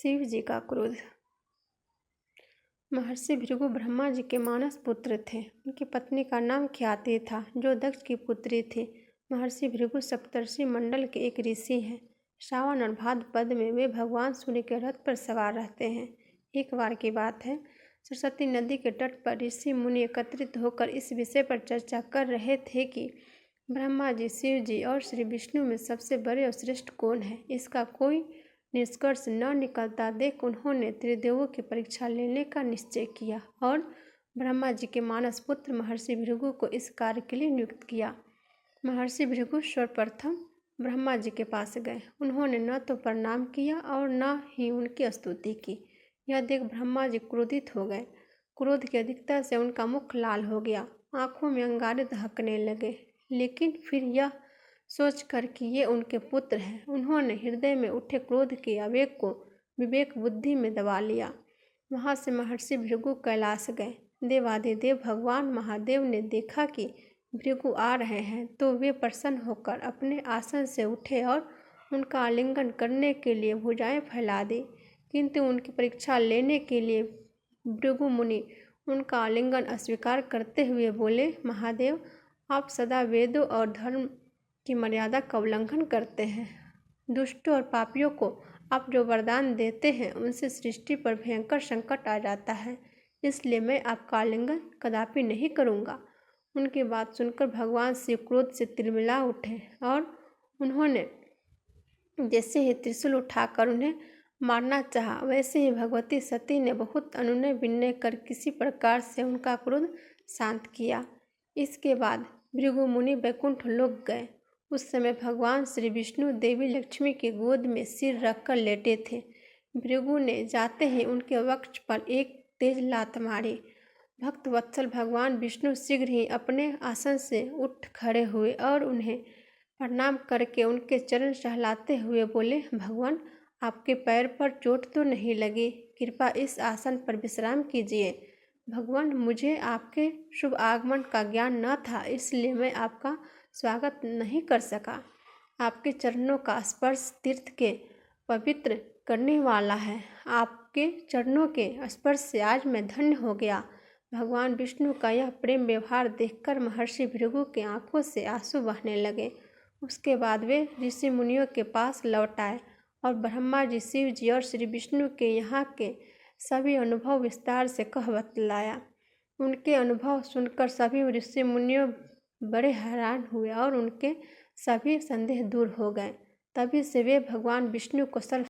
शिव जी का क्रोध। महर्षि भृगु ब्रह्मा जी के मानस पुत्र थे। उनकी पत्नी का नाम ख्याति था, जो दक्ष की पुत्री थी। महर्षि भृगु सप्तर्षि मंडल के एक ऋषि हैं। श्रावण और भाद्रपद में वे भगवान सूर्य के रथ पर सवार रहते हैं। एक बार की बात है, सरस्वती नदी के तट पर ऋषि मुनि एकत्रित होकर इस विषय पर चर्चा कर रहे थे कि ब्रह्मा जी, शिव जी और श्री विष्णु में सबसे बड़े और श्रेष्ठ कौन है। इसका कोई निष्कर्ष न निकलता देख उन्होंने त्रिदेवों की परीक्षा लेने का निश्चय किया और ब्रह्मा जी के मानस पुत्र महर्षि भृगु को इस कार्य के लिए नियुक्त किया। महर्षि भृगु सर्वप्रथम ब्रह्मा जी के पास गए। उन्होंने न तो प्रणाम किया और न ही उनकी स्तुति की। यह देख ब्रह्मा जी क्रोधित हो गए। क्रोध की अधिकता से उनका मुख लाल हो गया, आंखों में अंगारे दहकने लगे। लेकिन फिर यह सोचकर कि ये उनके पुत्र हैं, उन्होंने हृदय में उठे क्रोध के आवेग को विवेक बुद्धि में दबा लिया। वहाँ से महर्षि भृगु कैलाश गए। देवाधिदेव भगवान महादेव ने देखा कि भृगु आ रहे हैं तो वे प्रसन्न होकर अपने आसन से उठे और उनका आलिंगन करने के लिए भुजाएं फैला दी। किंतु उनकी परीक्षा लेने के लिए भृगु मुनि उनका आलिंगन अस्वीकार करते हुए बोले, महादेव, आप सदा वेदों और धर्म की मर्यादा का उल्लंघन करते हैं। दुष्टों और पापियों को आप जो वरदान देते हैं उनसे सृष्टि पर भयंकर संकट आ जाता है, इसलिए मैं आपका आलिंगन कदापि नहीं करूँगा। उनकी बात सुनकर भगवान शिव क्रोध से तिलमिला उठे और उन्होंने जैसे ही त्रिशूल उठाकर उन्हें मारना चाहा, वैसे ही भगवती सती ने बहुत अनुनय विनय कर किसी प्रकार से उनका क्रोध शांत किया। इसके बाद भृगु मुनि वैकुंठ लोक गए। उस समय भगवान श्री विष्णु देवी लक्ष्मी की गोद में सिर रखकर लेटे थे। भृगु ने जाते ही उनके वक्ष पर एक तेज लात मारी। भक्त वत्सल भगवान विष्णु शीघ्र ही अपने आसन से उठ खड़े हुए और उन्हें प्रणाम करके उनके चरण सहलाते हुए बोले, भगवान, आपके पैर पर चोट तो नहीं लगी? कृपया इस आसन पर विश्राम कीजिए। भगवान, मुझे आपके शुभ आगमन का ज्ञान न था, इसलिए मैं आपका स्वागत नहीं कर सका। आपके चरणों का स्पर्श तीर्थ के पवित्र करने वाला है। आपके चरणों के स्पर्श से आज मैं धन्य हो गया। भगवान विष्णु का यह प्रेम व्यवहार देखकर महर्षि भृगु के आंखों से आंसू बहने लगे। उसके बाद वे ऋषि मुनियों के पास लौट आए और ब्रह्मा जी, शिव जी और श्री विष्णु के यहाँ के सभी अनुभव विस्तार से कह बतलाया। उनके अनुभव सुनकर सभी ऋषि मुनियों बड़े हैरान हुए और उनके सभी संदेह दूर हो गए। तभी से वे भगवान विष्णु को सर्व